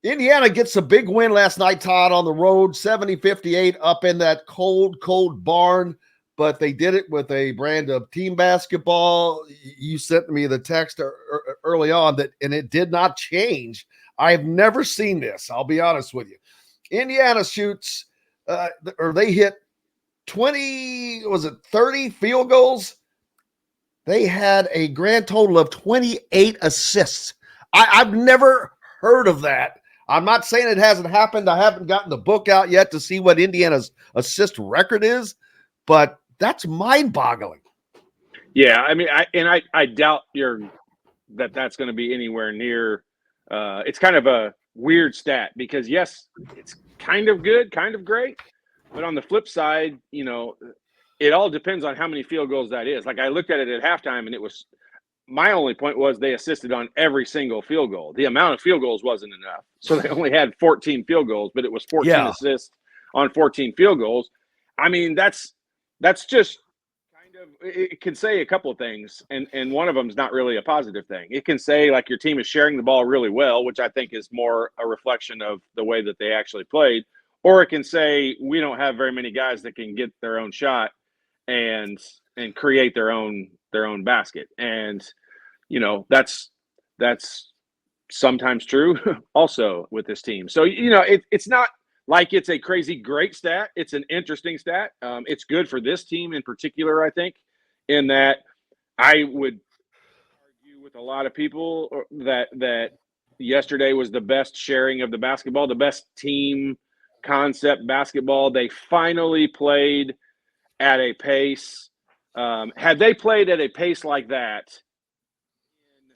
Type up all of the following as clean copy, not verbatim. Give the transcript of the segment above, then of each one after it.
Indiana gets a big win last night, Todd, on the road, 70-58 up in that cold, cold barn. But they did it with a brand of team basketball. You sent me the text early on that, and it did not change. I've never seen this. I'll be honest with you. Indiana shoots, or they hit 30 field goals? They had a grand total of 28 assists. I've never heard of that. I'm not saying it hasn't happened. I haven't gotten the book out yet to see what Indiana's assist record is, but that's mind-boggling. Yeah, I mean, I doubt that's going to be anywhere near. It's kind of a weird stat because yes, it's kind of good, kind of great, but on the flip side, it all depends on how many field goals that is. Like I looked at it at halftime, and it was my only point was they assisted on every single field goal. The amount of field goals wasn't enough, so they only had 14 field goals, but it was 14 assists on 14 field goals. I mean, that's just kind of it can say a couple of things, and one of them is not really a positive thing. It can say like your team is sharing the ball really well, which I think is more a reflection of the way that they actually played, or it can say we don't have very many guys that can get their own shot and create their own basket. And that's sometimes true also with this team. So it's not like it's a crazy great stat. It's an interesting stat. It's good for this team in particular, I think, in that I would argue with a lot of people that yesterday was the best sharing of the basketball, the best team concept basketball. They finally played at a pace. Had they played at a pace like that in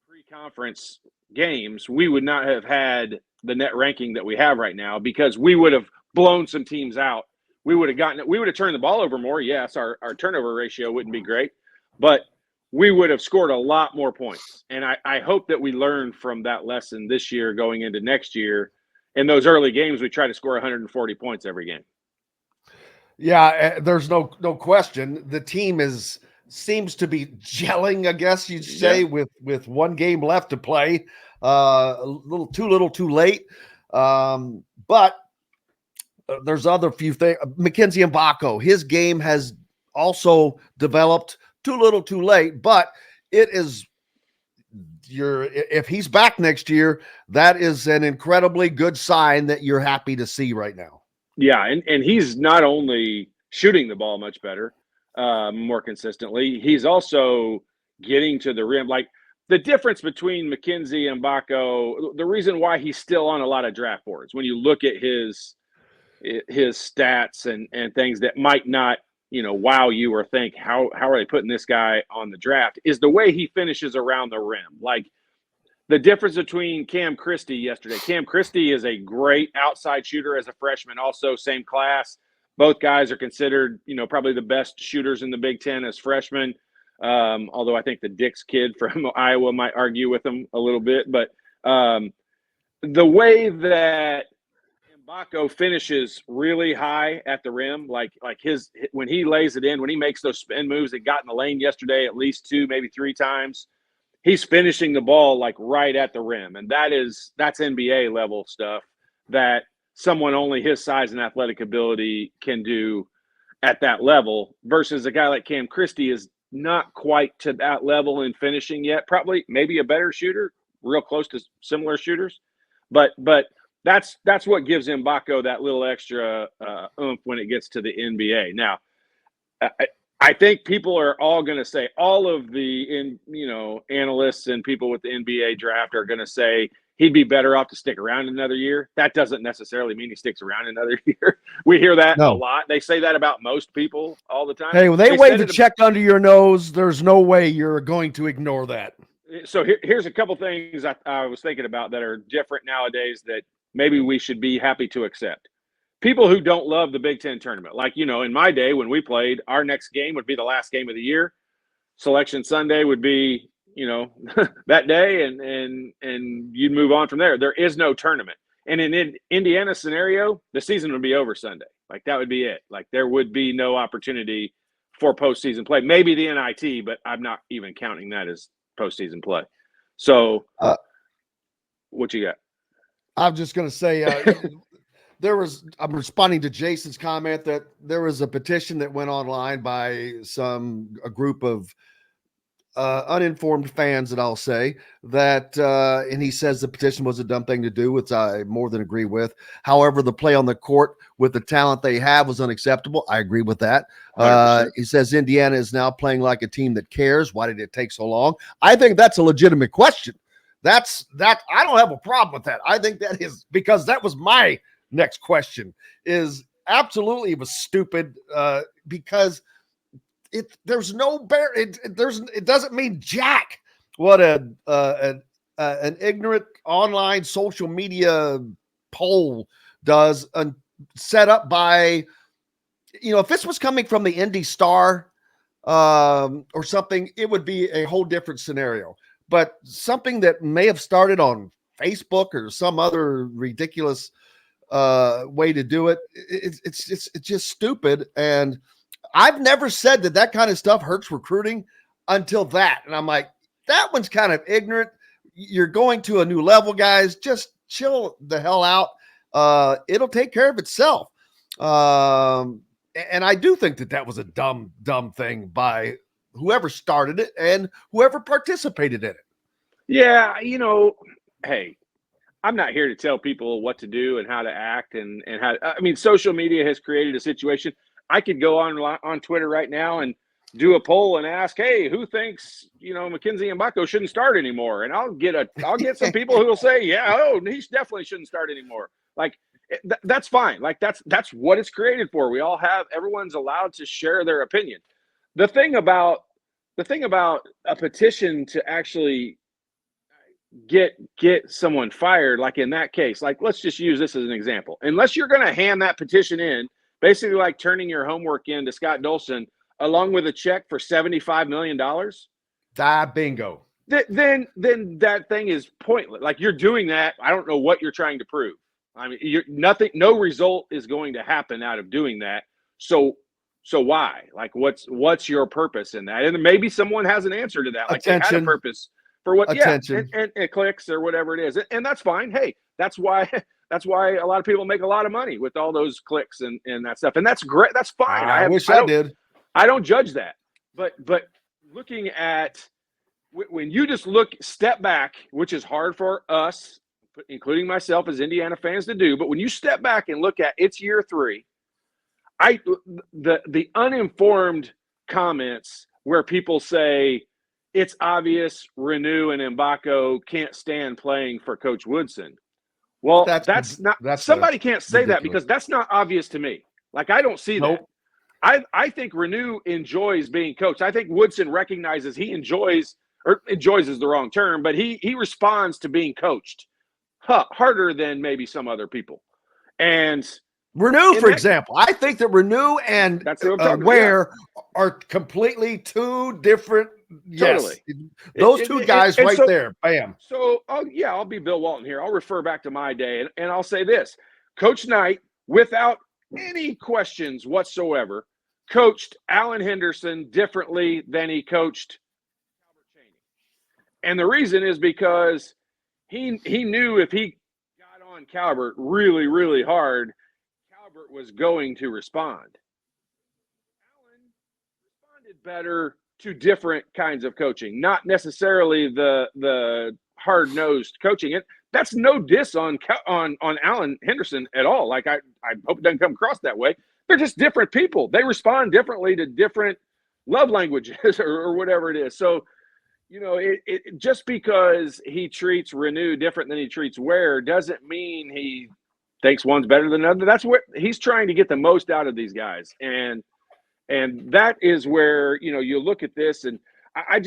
pre-conference games, we would not have had the net ranking that we have right now because we would have blown some teams out. We would have turned the ball over more. Yes, our turnover ratio wouldn't be great, but we would have scored a lot more points. And I hope that we learn from that lesson this year going into next year. In those early games, we try to score 140 points every game. Yeah, there's no question. The team seems to be gelling, I guess you'd say, with one game left to play. A little too late. But there's other few things. Mackenzie Mgbako, his game has also developed too little too late, but it is if he's back next year, that is an incredibly good sign that you're happy to see right now. Yeah, and he's not only shooting the ball much better, more consistently, he's also getting to the rim. Like the difference between Mackenzie and Mgbako, the reason why he's still on a lot of draft boards, when you look at his stats and things that might not, wow you or think how are they putting this guy on the draft, is the way he finishes around the rim. Like the difference between Cam Christie yesterday. Cam Christie is a great outside shooter as a freshman, also same class. Both guys are considered, probably the best shooters in the Big Ten as freshmen. Although I think the Dix kid from Iowa might argue with him a little bit. But the way that Mgbako finishes really high at the rim, like when he lays it in, when he makes those spin moves that got in the lane yesterday at least 2, maybe 3 times, he's finishing the ball like right at the rim. And that's NBA level stuff that someone only his size and athletic ability can do at that level, versus a guy like Cam Christie is not quite to that level in finishing yet. Probably maybe a better shooter, real close to similar shooters. But that's what gives Mgbako that little extra oomph when it gets to the NBA. Now, I think people are all going to say, all of the analysts and people with the NBA draft are going to say he'd be better off to stick around another year. That doesn't necessarily mean he sticks around another year. We hear that a lot. They say that about most people all the time. Hey, when they wave the check under your nose, there's no way you're going to ignore that. So here's a couple things I was thinking about that are different nowadays that maybe we should be happy to accept. People who don't love the Big Ten tournament, like, in my day when we played, our next game would be the last game of the year. Selection Sunday would be, that day, and you'd move on from there. There is no tournament. And in Indiana's scenario, the season would be over Sunday. Like, that would be it. Like, there would be no opportunity for postseason play. Maybe the NIT, but I'm not even counting that as postseason play. So what you got? I'm just going to say I'm responding to Jason's comment that there was a petition that went online by a group of uninformed fans, that I'll say that, and he says the petition was a dumb thing to do, which I more than agree with. However, the play on the court with the talent they have was unacceptable. I agree with that. He says Indiana is now playing like a team that cares. Why did it take so long? I think that's a legitimate question. I don't have a problem with that. I think that is, because that was my next question, is absolutely it was stupid, because there's no bear. It doesn't mean jack. What an ignorant online social media poll does, set up by, if this was coming from the Indy Star or something, it would be a whole different scenario. But something that may have started on Facebook or some other ridiculous way to do it, it's just stupid. And I've never said that kind of stuff hurts recruiting until that. And I'm like, that one's kind of ignorant. You're going to a new level, guys. Just chill the hell out. It'll take care of itself. And I do think that was a dumb thing by whoever started it and whoever participated in it. Yeah. Hey, I'm not here to tell people what to do and how to act and how, social media has created a situation. I could go on Twitter right now and do a poll and ask, hey, who thinks, Mackenzie Mgbako shouldn't start anymore? And I'll get some people who will say, yeah, he definitely shouldn't start anymore. Like, that's fine. Like, that's what it's created for. Everyone's allowed to share their opinion. The thing about a petition to actually get someone fired, like in that case, like, let's just use this as an example. Unless you're going to hand that petition in, basically like turning your homework in to Scott Dolson, along with a check for $75 million. Bingo. Then that thing is pointless. Like, you're doing that. I don't know what you're trying to prove. No result is going to happen out of doing that. So why? Like, what's your purpose in that? And maybe someone has an answer to that. Like, attention. They had a purpose for what? Attention. Yeah, and it clicks or whatever it is. And that's fine. Hey, that's why a lot of people make a lot of money with all those clicks and that stuff. And that's great. That's fine. I wish I did. I don't judge that. But looking at when you just step back, which is hard for us, including myself as Indiana fans, to do. But when you step back and look at it's year 3, the uninformed comments where people say it's obvious Renew and Mgbako can't stand playing for Coach Woodson. Well, somebody can't say ridiculous. That because that's not obvious to me. Like, I don't see that. I think Renew enjoys being coached. I think Woodson recognizes he enjoys is the wrong term, but he responds to being coached harder than maybe some other people. And Renew, for example, I think that Renew and Ware are completely two different. Totally. Yes, those two guys right there. Bam. So, I'll be Bill Walton here. I'll refer back to my day, and I'll say this: Coach Knight, without any questions whatsoever, coached Alan Henderson differently than he coached Albert Chaney. And the reason is because he knew if he got on Calvert really, really hard, Calvert was going to respond. Alan responded better to different kinds of coaching, not necessarily the hard-nosed coaching. And that's no diss on Alan Henderson at all. Like, I hope it doesn't come across that way. They're just different people. They respond differently to different love languages or whatever it is. So, it just because he treats Renew different than he treats Ware doesn't mean he thinks one's better than another. That's what he's trying to get the most out of these guys. And that is where, you look at this and I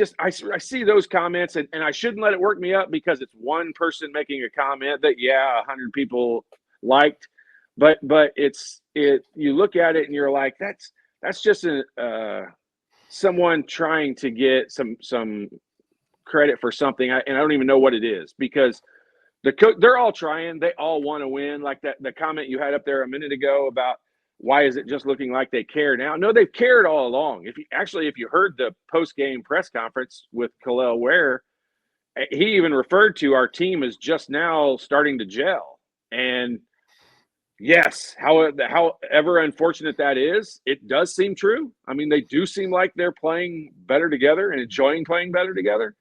see those comments and I shouldn't let it work me up because it's one person making a comment that, 100 people liked, but you look at it and you're like, that's just someone trying to get some credit for something. And I don't even know what it is because they're all trying, they all want to win. Like the comment you had up there a minute ago about, why is it just looking like they care now? No, they've cared all along. If you heard the post-game press conference with Khalil Ware, he even referred to our team as just now starting to gel. And yes, however unfortunate that is, it does seem true. I mean, they do seem like they're playing better together and enjoying playing better together.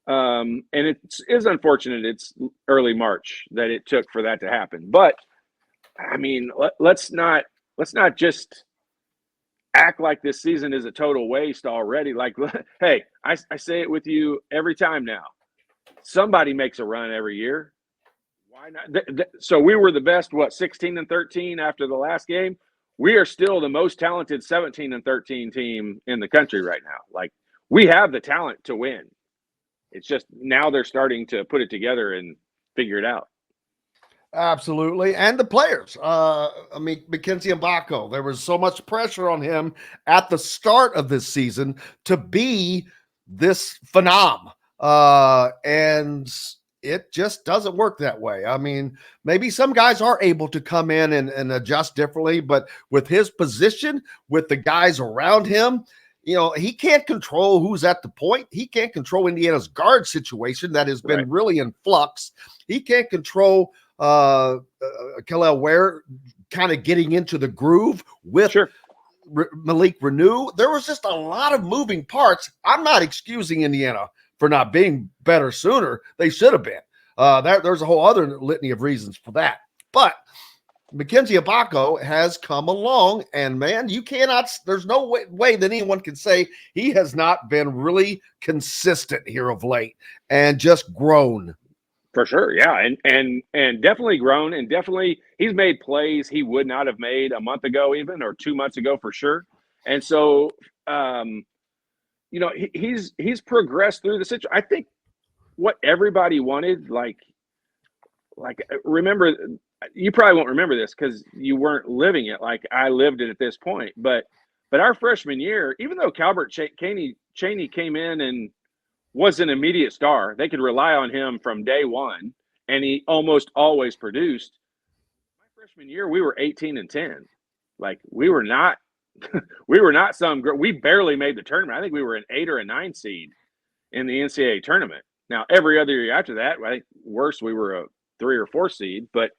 And it is unfortunate it's early March that it took for that to happen. But I mean, let's not just act like this season is a total waste already. Like, hey, I say it with you every time now. Somebody makes a run every year. Why not? So we were the best, 16-13 after the last game. We are still the most talented 17-13 team in the country right now. Like, we have the talent to win. It's just now they're starting to put it together and figure it out. Absolutely. And the players. I mean, Mackenzie Mgbako, there was so much pressure on him at the start of this season to be this phenom. And it just doesn't work that way. I mean, maybe some guys are able to come in and adjust differently, but with his position, with the guys around him, you know, he can't control who's at the point. He can't control Indiana's guard situation that has been really in flux. He can't control Kel'el Ware kind of getting into the groove with Malik Renew. There was just a lot of moving parts. I'm not excusing Indiana for not being better sooner. They should have been. There's a whole other litany of reasons for that. But Mackenzie Mgbako has come along, and man, you cannot, there's no way that anyone can say he has not been really consistent here of late and just grown. For sure, yeah, and definitely grown, and definitely he's made plays he would not have made a month ago, even, or 2 months ago, for sure. And so, you know, he's progressed through the situation. I think what everybody wanted, like remember, you probably won't remember this because you weren't living it like I lived it at this point. But our freshman year, even though Calbert Chaney came in and was an immediate star, they could rely on him from day one, and he almost always produced. My freshman year, we were 18-10. Like, we were not we barely made the tournament. I think we were an 8 or a 9 seed in the NCAA tournament. Now, every other year after that, I think worse, we were a 3 or 4 seed. But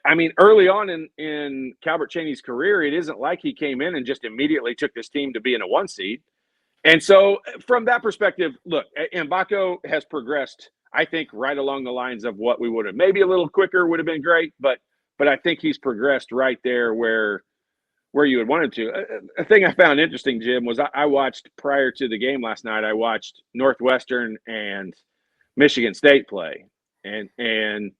I mean, early on in Calbert Chaney's career, it isn't like he came in and just immediately took this team to be in a 1 seed. And so from that perspective, look, Mgbako has progressed, I think, right along the lines of what we would have. Maybe a little quicker would have been great, but I think he's progressed right there where you would want him to. A thing I found interesting, Jim, was I watched, prior to the game last night, I watched Northwestern and Michigan State play. And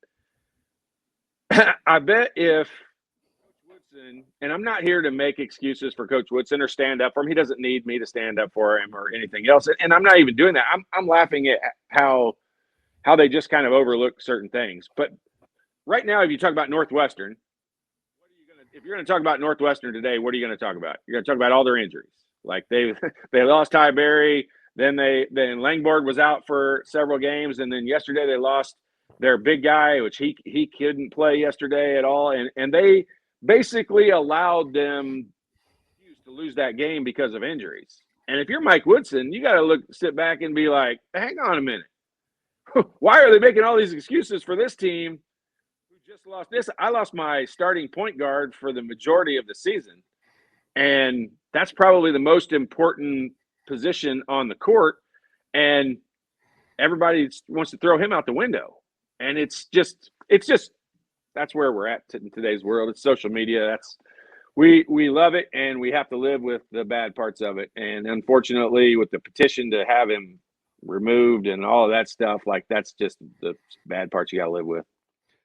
I bet if Coach Woodson, and I'm not here to make excuses for Coach Woodson or stand up for him. He doesn't need me to stand up for him or anything else. And I'm not even doing that. I'm laughing at how they just kind of overlook certain things. But right now, if you talk about Northwestern, if you're going to talk about Northwestern today, what are you going to talk about? You're going to talk about all their injuries. Like, they lost Ty Berry, then Langborg was out for several games, and then yesterday they lost their big guy, which he couldn't play yesterday at all, and they basically allowed them to lose that game because of injuries. And if you're Mike Woodson, you got to sit back and be like, hang on a minute. Why are they making all these excuses for this team who just lost this? I lost my starting point guard for the majority of the season, and that's probably the most important position on the court, and everybody wants to throw him out the window. And it's just that's where we're at in today's world. It's social media. We love it, and we have to live with the bad parts of it. And unfortunately, with the petition to have him removed and all of that stuff, like, that's just the bad parts you got to live with.